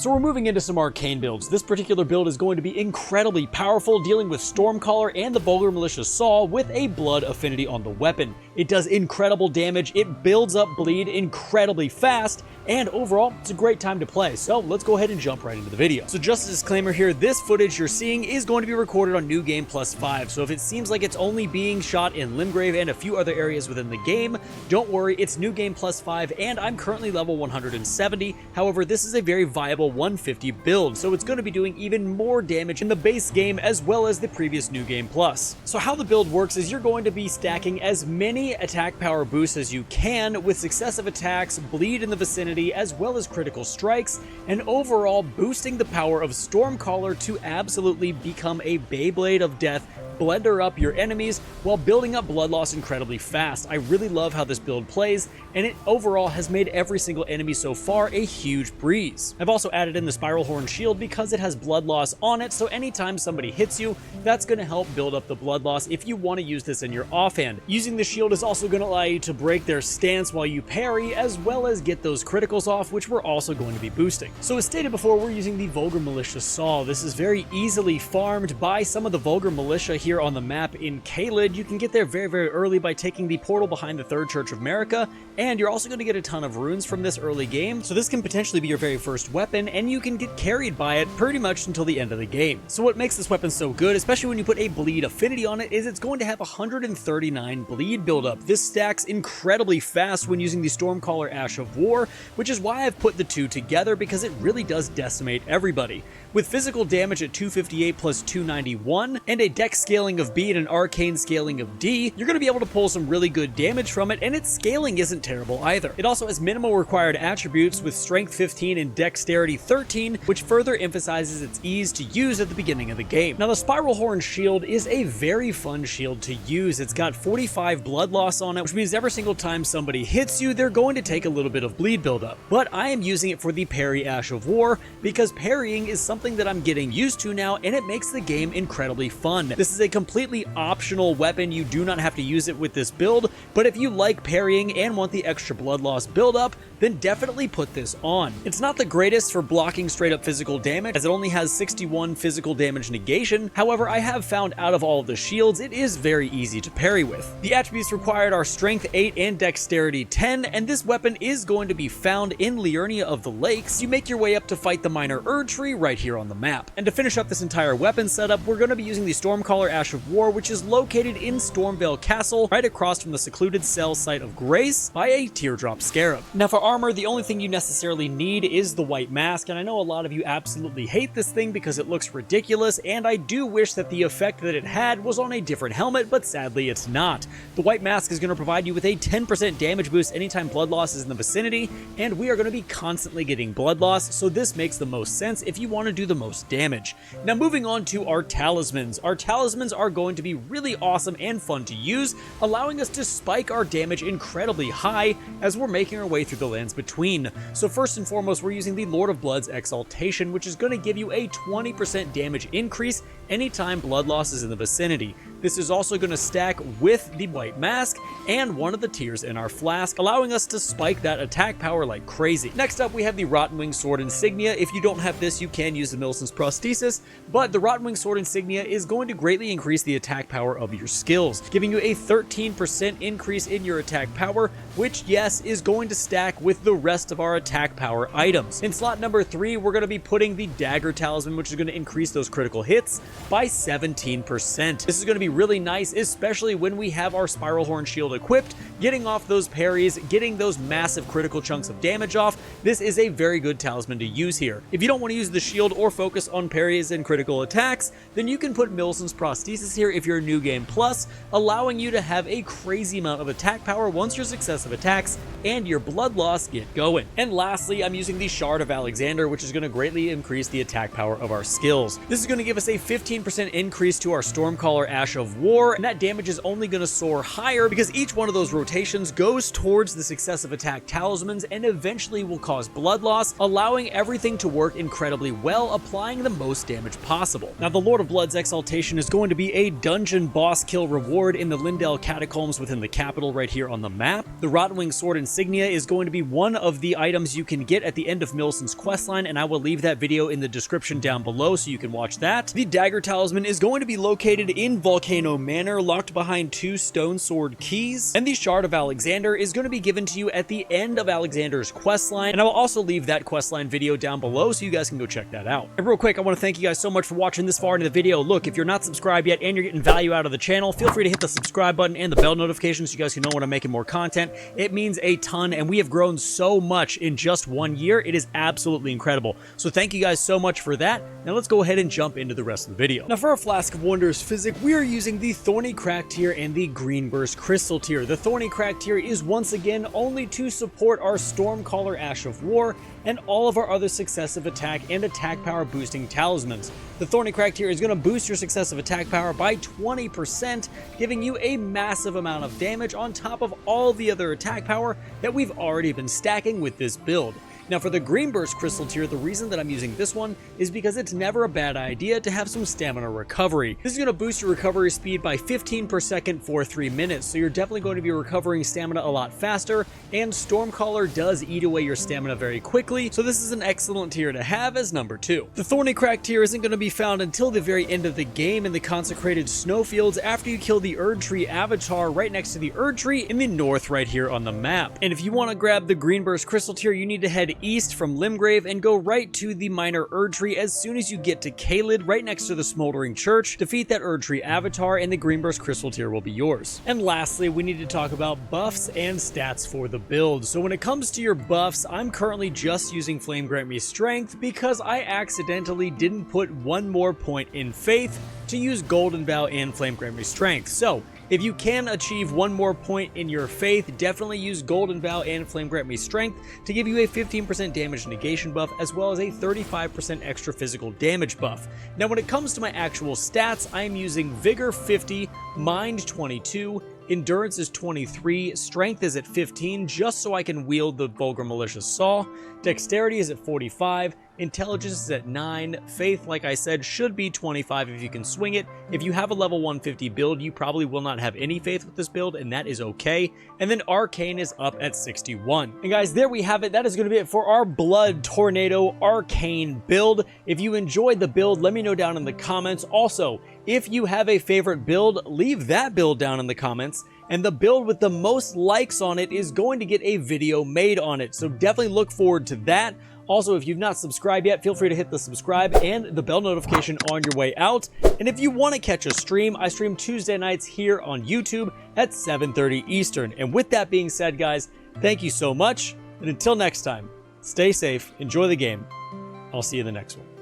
So we're moving into some arcane builds. This particular build is going to be incredibly powerful, dealing with Stormcaller and the Vulgar Militia Saw with a blood affinity on the weapon. It does incredible damage, it builds up bleed incredibly fast, and overall, it's a great time to play. So let's go ahead and jump right into the video. So just a disclaimer here, this footage you're seeing is going to be recorded on New Game Plus 5. So if it seems like it's only being shot in Limgrave and a few other areas within the game, don't worry, it's New Game Plus 5 and I'm currently level 170. However, this is a very viable 150 build, so it's going to be doing even more damage in the base game as well as the previous New Game Plus. So how the build works is you're going to be stacking as many attack power boosts as you can with successive attacks, bleed in the vicinity, as well as critical strikes, and overall boosting the power of Stormcaller to absolutely become a Beyblade of Death, blender up your enemies while building up blood loss incredibly fast. I really love how this build plays, and it overall has made every single enemy so far a huge breeze. I've also added in the Spiral Horn Shield because it has blood loss on it, so anytime somebody hits you, that's going to help build up the blood loss if you want to use this in your offhand. Using the shield is also going to allow you to break their stance while you parry, as well as get those criticals off, which we're also going to be boosting. So as stated before, we're using the Vulgar Militia Saw. This is very easily farmed by some of the Vulgar Militia here on the map in Caelid. You can get there very early by taking the portal behind the Third Church of Marika, and you're also going to get a ton of runes from this early game, so this can potentially be your very first weapon, and you can get carried by it pretty much until the end of the game. So what makes this weapon so good, especially when you put a bleed affinity on it, is it's going to have 139 bleed buildup. This stacks incredibly fast when using the Stormcaller Ash of War, which is why I've put the two together, because it really does decimate everybody. With physical damage at 258 plus 291, and a dex scaling of B and an arcane scaling of D, you're going to be able to pull some really good damage from it, and its scaling isn't terrible either. It also has minimal required attributes with strength 15 and dexterity 13, which further emphasizes its ease to use at the beginning of the game. Now the Spiral Horn Shield is a very fun shield to use. It's got 45 blood loss on it, which means every single time somebody hits you, they're going to take a little bit of bleed buildup. But I am using it for the parry Ash of War because parrying is something that I'm getting used to now, and it makes the game incredibly fun. This is a completely optional weapon. You do not have to use it with this build, but if you like parrying and want the extra blood loss buildup, then definitely put this on. It's not the greatest for blocking straight up physical damage, as it only has 61 physical damage negation. However, I have found out of all of the shields, it is very easy to parry with. The attributes required are strength 8 and dexterity 10, and this weapon is going to be found in Liurnia of the Lakes. You make your way up to fight the Minor Erdtree right here on the map. And to finish up this entire weapon setup, we're going to be using the Stormcaller Ash of War, which is located in Stormveil Castle, right across from the secluded cell site of Grace by a Teardrop Scarab. Now for armor, the only thing you necessarily need is the White Mask, and I know a lot of you absolutely hate this thing because it looks ridiculous, and I do wish that the effect that it had was on a different helmet, but sadly it's not. The White Mask is going to provide you with a 10% damage boost anytime blood loss is in the vicinity, and we are going to be constantly getting blood loss, so this makes the most sense if you want to do the most damage. Now moving on to our Talismans. Our Talismans are going to be really awesome and fun to use, allowing us to spike our damage incredibly high as we're making our way through the lands between. So first and foremost, we're using the Lord of Blood's Exaltation, which is going to give you a 20% damage increase anytime blood loss is in the vicinity. This is also going to stack with the White Mask and one of the tiers in our Flask, allowing us to spike that attack power like crazy. Next up, we have the Rottenwing Sword Insignia. If you don't have this, you can use the Milicent's Prosthesis, but the Rottenwing Sword Insignia is going to greatly increase the attack power of your skills, giving you a 13% increase in your attack power, which, yes, is going to stack with the rest of our attack power items. In slot number 3, we're going to be putting the Dagger Talisman, which is going to increase those critical hits by 17%. This is going to be really nice, especially when we have our Spiral Horn Shield equipped, getting off those parries, getting those massive critical chunks of damage off. This is a very good talisman to use here. If you don't want to use the shield or focus on parries and critical attacks, then you can put Milicent's Prosthesis here if you're a New Game Plus, allowing you to have a crazy amount of attack power once your successive attacks and your blood loss get going. And lastly, I'm using the Shard of Alexander, which is going to greatly increase the attack power of our skills. This is going to give us a 15% increase to our Stormcaller Ash of War, and that damage is only going to soar higher because each one of those rotations goes towards the successive attack talismans and eventually will cause blood loss, allowing everything to work incredibly well, applying the most damage possible. Now, the Lord of Blood's exaltation is going to be a dungeon boss kill reward in the Lindell catacombs within the capital right here on the map. The Rottenwing sword insignia is going to be one of the items you can get at the end of Milicent's questline, and I will leave that video in the description down below so you can watch that. The dagger talisman is going to be located in Volcano Manor, locked behind 2 stone sword keys, and the Shard of Alexander is going to be given to you at the end of Alexander's questline, and I will also leave that questline video down below so you guys can go check that out. And real quick, I want to thank you guys so much for watching this far into the video. Look, if you're not subscribed yet and you're getting value out of the channel, feel free to hit the subscribe button and the bell notification so you guys can know when I'm making more content. It means a ton, and we have grown so much in just 1 year. It is absolutely incredible. So thank you guys so much for that. Now let's go ahead and jump into the rest of the video. Now, for our Flask of Wonders physic, we are using the Thorny Crack tier and the Green Burst Crystal tier. The Thorny Crack tier is once again only to support our Stormcaller Ash of War and all of our other successive attack and attack power boosting talismans. The Thorny Crack tier is going to boost your successive attack power by 20%, giving you a massive amount of damage on top of all the other attack power that we've already been stacking with this build. Now, for the Green Burst Crystal tier, the reason that I'm using this one is because it's never a bad idea to have some stamina recovery. This is going to boost your recovery speed by 15 per second for 3 minutes, so you're definitely going to be recovering stamina a lot faster, and Stormcaller does eat away your stamina very quickly, so this is an excellent tier to have as number 2. The Thorny Crack tier isn't going to be found until the very end of the game in the consecrated snowfields after you kill the Erdtree avatar right next to the Erdtree in the north right here on the map. And if you want to grab the Green Burst Crystal tier, you need to head east from Limgrave and go right to the minor Erdtree as soon as you get to Caelid, right next to the Smoldering Church. Defeat that Erdtree avatar and the Green Burst Crystal tier will be yours. And lastly, we need to talk about buffs and stats for the build. So when it comes to your buffs, I'm currently just using Flame Grant Me Strength because I accidentally didn't put one more point in Faith to use Golden Vow and Flame Grant Me Strength. So if you can achieve one more point in your Faith, definitely use Golden Vow and Flame Grant Me Strength to give you a 15% damage negation buff as well as a 35% extra physical damage buff. Now, when it comes to my actual stats, I am using Vigor 50, Mind 22, Endurance is 23, Strength is at 15 just so I can wield the Vulgar Malicious Saw, Dexterity is at 45, Intelligence is at 9, Faith, like I said, should be 25 if you can swing it. If you have a level 150 build, you probably will not have any Faith with this build, and that is okay. And then Arcane is up at 61. And guys, there we have it. That is going to be it for our Blood Tornado Arcane build. If you enjoyed the build, let me know down in the comments. Also, if you have a favorite build, leave that build down in the comments, and the build with the most likes on it is going to get a video made on it, so definitely look forward to that. Also, if you've not subscribed yet, feel free to hit the subscribe and the bell notification on your way out. And if you want to catch a stream, I stream Tuesday nights here on YouTube at 7:30 Eastern. And with that being said, guys, thank you so much, and until next time, stay safe, enjoy the game. I'll see you in the next one.